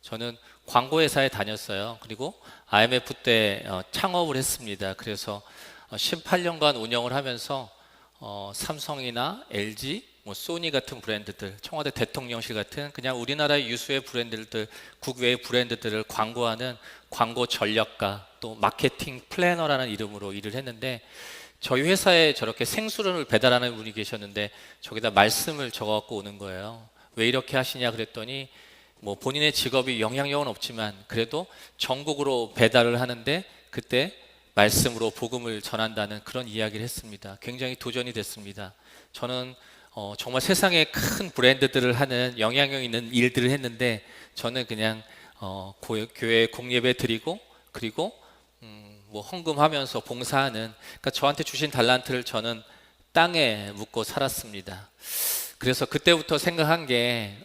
저는 광고회사에 다녔어요. 그리고 IMF 때 창업을 했습니다. 그래서 18년간 운영을 하면서 삼성이나 LG, 뭐 소니 같은 브랜드들, 청와대 대통령실 같은 그냥 우리나라의 유수의 브랜드들, 국외의 브랜드들을 광고하는 광고 전략가, 또 마케팅 플래너라는 이름으로 일을 했는데, 저희 회사에 저렇게 생수를 배달하는 분이 계셨는데 저기다 말씀을 적어갖고 오는 거예요. 왜 이렇게 하시냐 그랬더니, 뭐 본인의 직업이 영향력은 없지만 그래도 전국으로 배달을 하는데 그때 말씀으로 복음을 전한다는 그런 이야기를 했습니다. 굉장히 도전이 됐습니다. 저는 정말 세상에 큰 브랜드들을 하는 영향력 있는 일들을 했는데, 저는 그냥 교회 공예배 드리고, 그리고 뭐 헌금하면서 봉사하는, 그러니까 저한테 주신 달란트를 저는 땅에 묻고 살았습니다. 그래서 그때부터 생각한 게,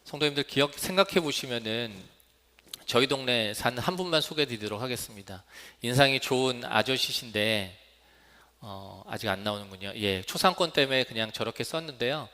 성도님들 생각해 보시면은 저희 동네에 사는 한 분만 소개해 드리도록 하겠습니다. 인상이 좋은 아저씨신데, 아직 안 나오는군요. 예, 초상권 때문에 그냥 저렇게 썼는데요.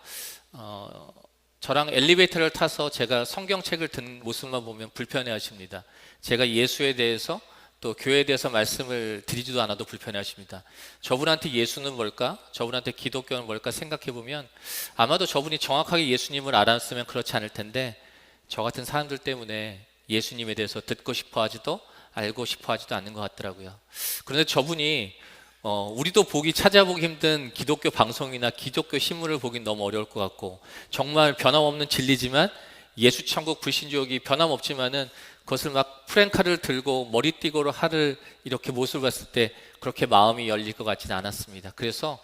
저랑 엘리베이터를 타서 제가 성경책을 든 모습만 보면 불편해 하십니다. 제가 예수에 대해서 또 교회에 대해서 말씀을 드리지도 않아도 불편해 하십니다. 저분한테 예수는 뭘까? 저분한테 기독교는 뭘까 생각해 보면 아마도 저분이 정확하게 예수님을 알았으면 그렇지 않을 텐데, 저 같은 사람들 때문에 예수님에 대해서 듣고 싶어 하지도 알고 싶어 하지도 않는 것 같더라고요. 그런데 저분이 우리도 찾아보기 힘든 기독교 방송이나 기독교 신문을 보긴 너무 어려울 것 같고, 정말 변함없는 진리지만 예수 천국 불신주역이 변함없지만은 그것을 막 프랭카를 들고 머리띠고로 하를 이렇게 모습을 봤을 때 그렇게 마음이 열릴 것 같지는 않았습니다. 그래서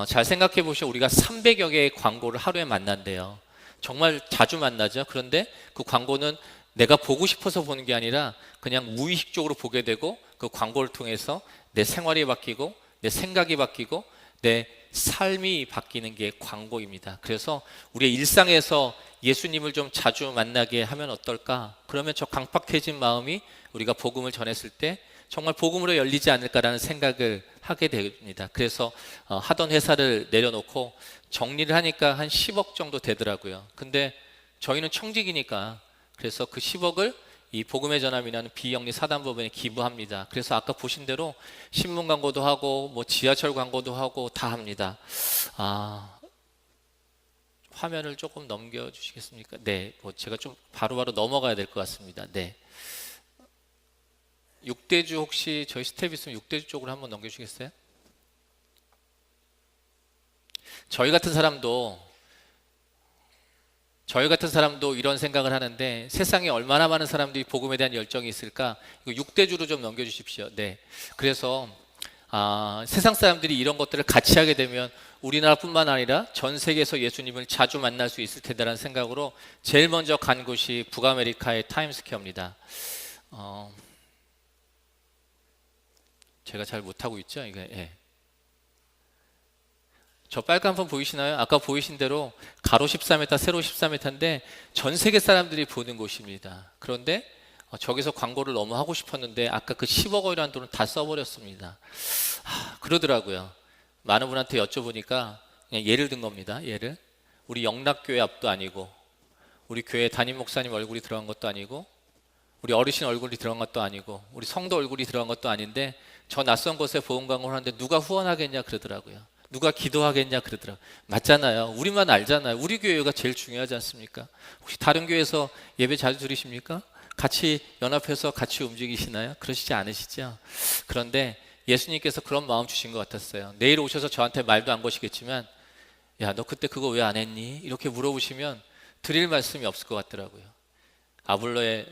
잘 생각해 보시면 우리가 300여 개의 광고를 하루에 만난대요. 정말 자주 만나죠. 그런데 그 광고는 내가 보고 싶어서 보는 게 아니라 그냥 무의식적으로 보게 되고, 그 광고를 통해서 내 생활이 바뀌고 내 생각이 바뀌고 내 삶이 바뀌는 게 광고입니다. 그래서 우리의 일상에서 예수님을 좀 자주 만나게 하면 어떨까? 그러면 저 강팍해진 마음이 우리가 복음을 전했을 때 정말 복음으로 열리지 않을까라는 생각을 하게 됩니다. 그래서 하던 회사를 내려놓고 정리를 하니까 한 10억 정도 되더라고요. 근데 저희는 청직이니까, 그래서 그 10억을 이 복음의 전함이라는 비영리 사단법인에 기부합니다. 그래서 아까 보신 대로 신문 광고도 하고 뭐 지하철 광고도 하고 다 합니다. 화면을 조금 넘겨주시겠습니까? 네, 뭐 제가 좀 바로바로 넘어가야 될 것 같습니다. 네, 6대주 혹시 저희 스텝 있으면 6대주 쪽으로 한번 넘겨주시겠어요? 저희 같은 사람도 이런 생각을 하는데, 세상에 얼마나 많은 사람들이 복음에 대한 열정이 있을까? 이거 6대주로 좀 넘겨주십시오. 네, 그래서 세상 사람들이 이런 것들을 같이 하게 되면 우리나라뿐만 아니라 전 세계에서 예수님을 자주 만날 수 있을 테다라는 생각으로 제일 먼저 간 곳이 북아메리카의 타임스퀘어입니다. 제가 잘 못하고 있죠? 이게, 예. 저 빨간 폰 보이시나요? 아까 보이신 대로 가로 14m, 세로 14m인데 전 세계 사람들이 보는 곳입니다. 그런데 저기서 광고를 너무 하고 싶었는데 아까 그 10억 원이라는 돈을 다 써버렸습니다. 그러더라고요. 많은 분한테 여쭤보니까 그냥 예를 든 겁니다. 예를, 우리 영락교회 앞도 아니고, 우리 교회 담임 목사님 얼굴이 들어간 것도 아니고, 우리 어르신 얼굴이 들어간 것도 아니고, 우리 성도 얼굴이 들어간 것도 아닌데 저 낯선 곳에 보험 광고를 하는데 누가 후원하겠냐 그러더라고요. 누가 기도하겠냐 그러더라고요. 맞잖아요. 우리만 알잖아요. 우리 교회가 제일 중요하지 않습니까? 혹시 다른 교회에서 예배 자주 드리십니까? 같이 연합해서 같이 움직이시나요? 그러시지 않으시죠? 그런데 예수님께서 그런 마음 주신 것 같았어요. 내일 오셔서 저한테 말도 안 거시겠지만, 야, 너 그때 그거 왜 안 했니? 이렇게 물어보시면 드릴 말씀이 없을 것 같더라고요. 아블로의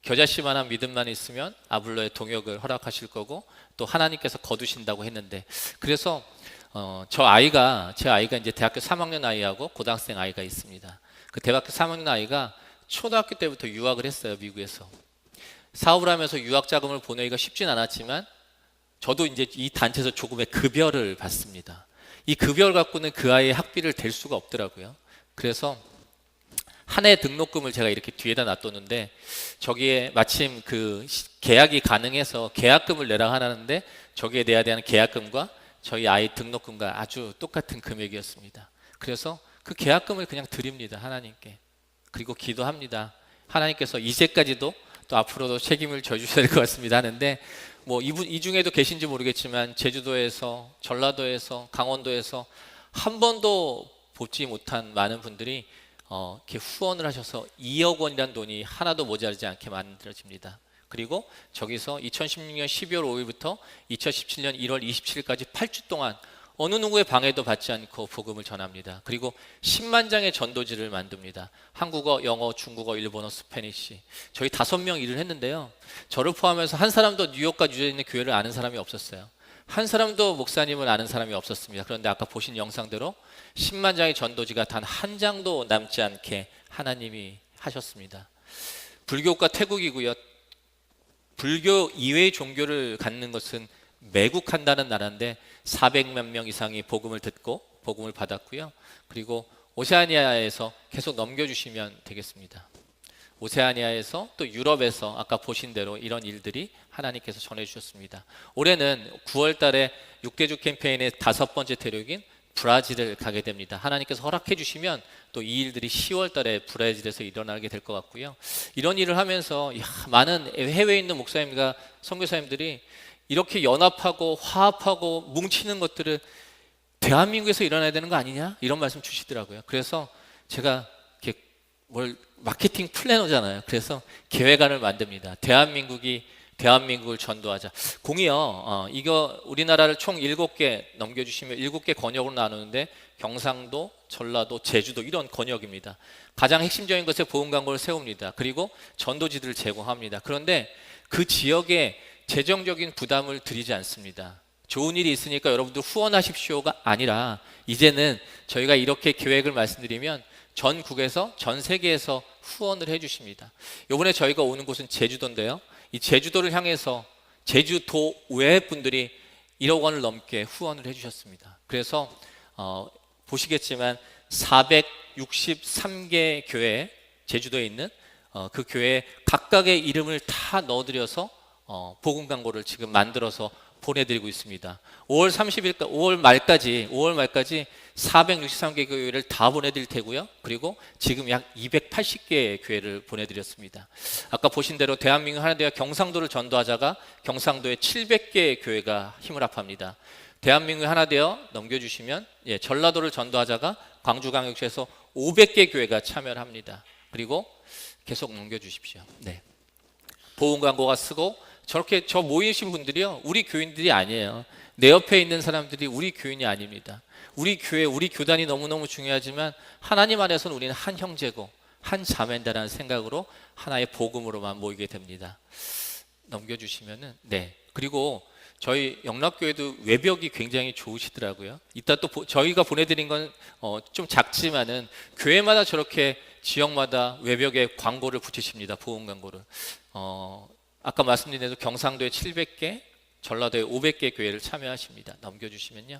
겨자씨만한 믿음만 있으면 아블로의 동역을 허락하실 거고, 또 하나님께서 거두신다고 했는데, 그래서 제 아이가 이제 대학교 3학년 아이하고 고등학생 아이가 있습니다. 그 대학교 3학년 아이가 초등학교 때부터 유학을 했어요. 미국에서 사업을 하면서 유학 자금을 보내기가 쉽진 않았지만, 저도 이제 이 단체에서 조금의 급여를 받습니다. 이 급여를 갖고는 그 아이의 학비를 댈 수가 없더라고요. 그래서 한 해 등록금을 제가 이렇게 뒤에다 놔뒀는데, 저기에 마침 그 계약이 가능해서 계약금을 내라 하는데, 저기에 내야 되는 계약금과 저희 아이 등록금과 아주 똑같은 금액이었습니다. 그래서 그 계약금을 그냥 드립니다. 하나님께. 그리고 기도합니다. 하나님께서 이제까지도 또 앞으로도 책임을 져주셔야 될 것 같습니다 하는데, 뭐 이 중에도 계신지 모르겠지만 제주도에서, 전라도에서, 강원도에서 한 번도 보지 못한 많은 분들이 이렇게 후원을 하셔서 2억 원이라는 돈이 하나도 모자르지 않게 만들어집니다. 그리고 저기서 2016년 12월 5일부터 2017년 1월 27일까지 8주 동안 어느 누구의 방해도 받지 않고 복음을 전합니다. 그리고 10만 장의 전도지를 만듭니다. 한국어, 영어, 중국어, 일본어, 스페니쉬. 저희 5명 일을 했는데요. 저를 포함해서 한 사람도 뉴욕과 뉴저지에 있는 교회를 아는 사람이 없었어요. 한 사람도 목사님을 아는 사람이 없었습니다. 그런데 아까 보신 영상대로 10만 장의 전도지가 단 한 장도 남지 않게 하나님이 하셨습니다. 불교가 태국이고요. 불교 이외의 종교를 갖는 것은 매국한다는 나라인데 400만 명 이상이 복음을 듣고 복음을 받았고요. 그리고 오세아니아에서 계속 넘겨주시면 되겠습니다. 오세아니아에서 또 유럽에서 아까 보신 대로 이런 일들이 하나님께서 전해주셨습니다. 올해는 9월 달에 6대주 캠페인의 5번째 대륙인 브라질을 가게 됩니다. 하나님께서 허락해 주시면 또 이 일들이 10월 달에 브라질에서 일어나게 될 것 같고요. 이런 일을 하면서 많은 해외에 있는 목사님과 선교사님들이 이렇게 연합하고 화합하고 뭉치는 것들을 대한민국에서 일어나야 되는 거 아니냐? 이런 말씀 주시더라고요. 그래서 제가 이렇게 마케팅 플래너잖아요. 그래서 계획안을 만듭니다. 대한민국을 전도하자. 공이요. 이거 우리나라를 총 7개 넘겨주시면 7개 권역으로 나누는데 경상도, 전라도, 제주도 이런 권역입니다. 가장 핵심적인 것에 보험 광고를 세웁니다. 그리고 전도지들을 제공합니다. 그런데 그 지역에 재정적인 부담을 드리지 않습니다. 좋은 일이 있으니까 여러분들 후원하십시오가 아니라 이제는 저희가 이렇게 계획을 말씀드리면 전국에서 전 세계에서 후원을 해주십니다. 이번에 저희가 오는 곳은 제주도인데요. 이 제주도를 향해서 제주도 외 분들이 1억 원을 넘게 후원을 해주셨습니다. 그래서 보시겠지만 463개 교회, 제주도에 있는 그 교회 각각의 이름을 다 넣어드려서 복음 광고를 지금 만들어서 보내드리고 있습니다. 5월 말까지 463개 교회를 다 보내드릴 테고요. 그리고 지금 약 280개의 교회를 보내드렸습니다. 아까 보신 대로 대한민국 하나대와 경상도를 전도하자가 경상도에 700개의 교회가 힘을 합합니다. 대한민국 하나되어 넘겨주시면 전라도를 전도하자가 광주광역시에서 500개 교회가 참여를 합니다. 그리고 계속 넘겨주십시오. 네. 보험 광고가 쓰고 저렇게 모이신 분들이요, 우리 교인들이 아니에요. 내 옆에 있는 사람들이 우리 교인이 아닙니다. 우리 교회, 우리 교단이 너무너무 중요하지만 하나님 안에서는 우리는 한 형제고 한 자매다라는 생각으로 하나의 복음으로만 모이게 됩니다. 넘겨주시면은 네. 그리고 저희 영락교회도 외벽이 굉장히 좋으시더라고요. 이따 또 저희가 보내드린 건 좀 작지만은 교회마다 저렇게 지역마다 외벽에 광고를 붙이십니다. 보험 광고를. 아까 말씀드린 대로 경상도에 700개, 전라도에 500개 교회를 참여하십니다. 넘겨주시면요.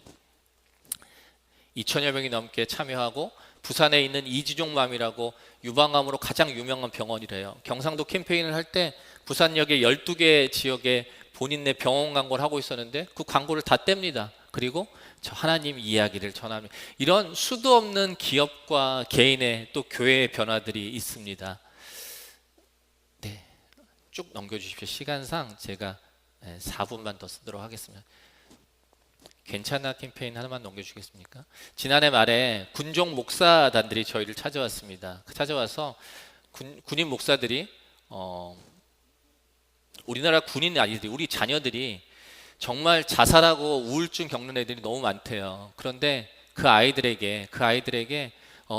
2천여 명이 넘게 참여하고 부산에 있는 이지종맘이라고 유방암으로 가장 유명한 병원이래요. 경상도 캠페인을 할 때 부산역의 12개 지역에 본인네 병원 광고를 하고 있었는데 그 광고를 다 뗍니다. 그리고 저 하나님 이야기를 전합니다. 이런 수도 없는 기업과 개인의 또 교회의 변화들이 있습니다. 네, 쭉 넘겨주십시오. 시간상 제가 4분만 더 쓰도록 하겠습니다. 괜찮아 캠페인 하나만 넘겨주시겠습니까? 지난해 말에 군종 목사단들이 저희를 찾아왔습니다. 찾아와서 군인 목사들이 우리나라 군인 아이들이, 우리 자녀들이 정말 자살하고 우울증 겪는 애들이 너무 많대요. 그런데 그 아이들에게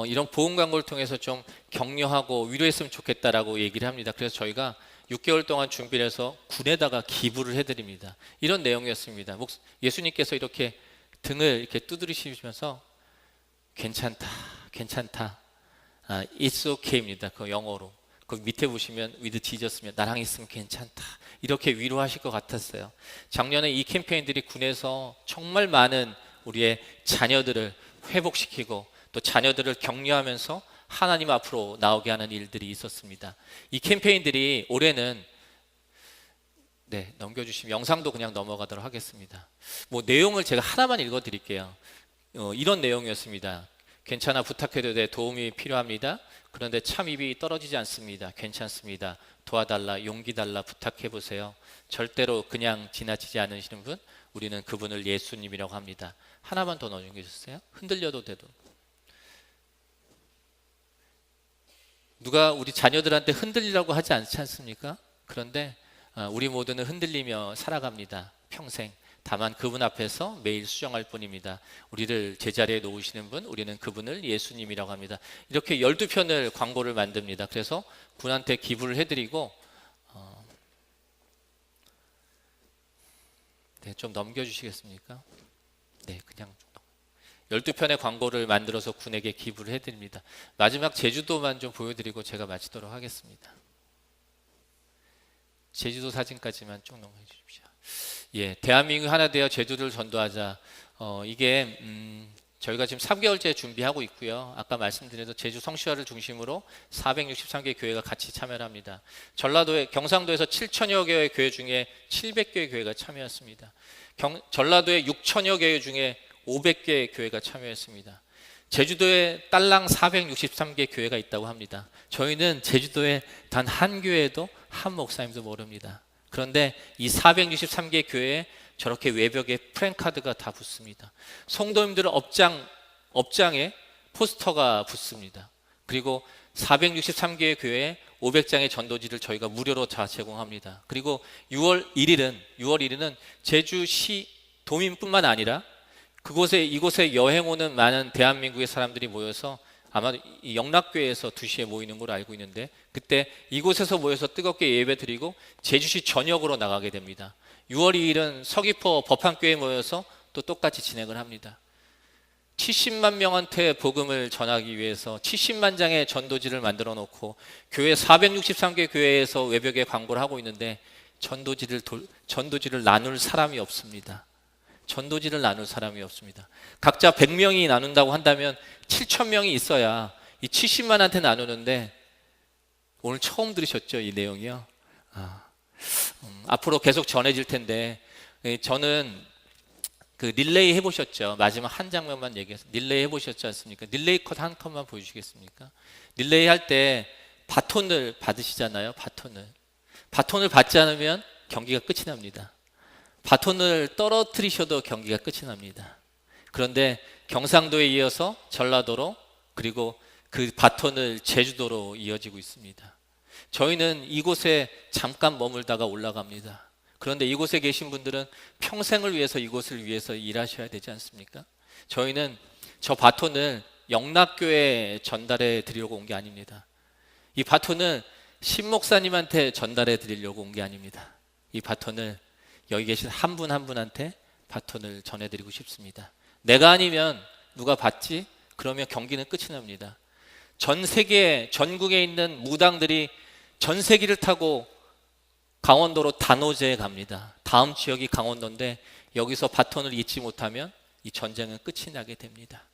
이런 보험 광고를 통해서 좀 격려하고 위로했으면 좋겠다라고 얘기를 합니다. 그래서 저희가 6개월 동안 준비를 해서 군에다가 기부를 해드립니다. 이런 내용이었습니다. 예수님께서 이렇게 등을 이렇게 두드리시면서 괜찮다, it's okay입니다. 그 영어로. 그 밑에 보시면 with Jesus면 나랑 있으면 괜찮다, 이렇게 위로하실 것 같았어요. 작년에 이 캠페인들이 군에서 정말 많은 우리의 자녀들을 회복시키고 또 자녀들을 격려하면서 하나님 앞으로 나오게 하는 일들이 있었습니다. 이 캠페인들이 올해는 넘겨주시면 영상도 그냥 넘어가도록 하겠습니다. 내용을 제가 하나만 읽어드릴게요. 이런 내용이었습니다. 괜찮아, 부탁해도 돼, 도움이 필요합니다. 그런데 참 입이 떨어지지 않습니다. 괜찮습니다. 도와달라, 용기 달라 부탁해 보세요. 절대로 그냥 지나치지 않으시는 분, 우리는 그분을 예수님이라고 합니다. 하나만 더 넘겨주세요. 흔들려도 돼도. 누가 우리 자녀들한테 흔들리라고 하지 않지 않습니까? 그런데 우리 모두는 흔들리며 살아갑니다. 평생. 다만 그분 앞에서 매일 수정할 뿐입니다. 우리를 제자리에 놓으시는 분, 우리는 그분을 예수님이라고 합니다. 이렇게 12편을 광고를 만듭니다. 그래서 군한테 기부를 해드리고 네, 좀 넘겨주시겠습니까? 네, 그냥 12편의 광고를 만들어서 군에게 기부를 해드립니다. 마지막 제주도만 좀 보여드리고 제가 마치도록 하겠습니다. 제주도 사진까지만 쭉 넘어가 주십시오. 예, 대한민국 하나 되어 제주도를 전도하자. 이게 저희가 지금 3개월째 준비하고 있고요. 아까 말씀드린 대로 제주 성시화를 중심으로 463개 교회가 같이 참여를 합니다. 경상도에서 7천여 개의 교회 중에 700개의 교회가 참여했습니다. 전라도에 6천여 개의 중에 500개의 교회가 참여했습니다. 제주도에 딸랑 463개 교회가 있다고 합니다. 저희는 제주도에 단 한 교회도 한 목사님도 모릅니다. 그런데 이 463개 교회에 저렇게 외벽에 프랜카드가 다 붙습니다. 성도님들은 업장에 포스터가 붙습니다. 그리고 463개의 교회에 500장의 전도지를 저희가 무료로 다 제공합니다. 그리고 6월 1일은 제주시 도민뿐만 아니라 이곳에 여행 오는 많은 대한민국의 사람들이 모여서 아마 이 영락교회에서 2시에 모이는 걸로 알고 있는데, 그때 이곳에서 모여서 뜨겁게 예배드리고 제주시 전역으로 나가게 됩니다. 6월 2일은 서귀포 법한교회에 모여서 또 똑같이 진행을 합니다. 70만 명한테 복음을 전하기 위해서 70만 장의 전도지를 만들어 놓고 교회 463개 교회에서 외벽에 광고를 하고 있는데 전도지를 나눌 사람이 없습니다. 전도지를 나눌 사람이 없습니다. 각자 100명이 나눈다고 한다면 7,000명이 있어야 이 70만한테 나누는데, 오늘 처음 들으셨죠? 이 내용이요. 앞으로 계속 전해질 텐데, 저는 그 릴레이 해보셨죠? 마지막 한 장면만 얘기해서 릴레이 해보셨지 않습니까? 릴레이 컷 한 컷만 보여주시겠습니까? 릴레이 할 때 바톤을 받으시잖아요. 바톤을 받지 않으면 경기가 끝이 납니다. 바톤을 떨어뜨리셔도 경기가 끝이 납니다. 그런데 경상도에 이어서 전라도로, 그리고 그 바톤을 제주도로 이어지고 있습니다. 저희는 이곳에 잠깐 머물다가 올라갑니다. 그런데 이곳에 계신 분들은 평생을 위해서 이곳을 위해서 일하셔야 되지 않습니까? 저희는 저 바톤을 영락교회에 전달해 드리려고 온 게 아닙니다. 이 바톤을 신목사님한테 전달해 드리려고 온 게 아닙니다. 이 바톤을 여기 계신 한 분 한 분한테 바톤을 전해드리고 싶습니다. 내가 아니면 누가 받지? 그러면 경기는 끝이 납니다. 전 세계, 전국에 있는 무당들이 전세기를 타고 강원도로 단오제에 갑니다. 다음 지역이 강원도인데 여기서 바톤을 잊지 못하면 이 전쟁은 끝이 나게 됩니다.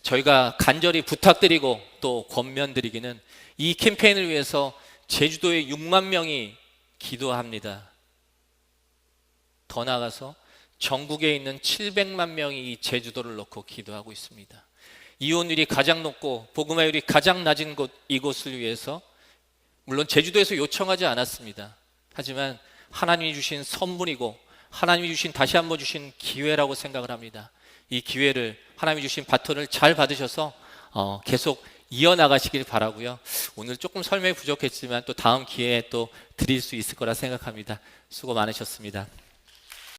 저희가 간절히 부탁드리고 또 권면드리기는, 이 캠페인을 위해서 제주도에 6만 명이 기도합니다. 더 나아가서 전국에 있는 700만 명이 이 제주도를 놓고 기도하고 있습니다. 이혼율이 가장 높고 복음화율이 가장 낮은 이곳을 위해서, 물론 제주도에서 요청하지 않았습니다. 하지만 하나님이 주신 선물이고 하나님이 주신, 다시 한번 주신 기회라고 생각을 합니다. 이 기회를, 하나님이 주신 바톤을 잘 받으셔서 계속 이어나가시길 바라고요. 오늘 조금 설명이 부족했지만 또 다음 기회에 또 드릴 수 있을 거라 생각합니다. 수고 많으셨습니다.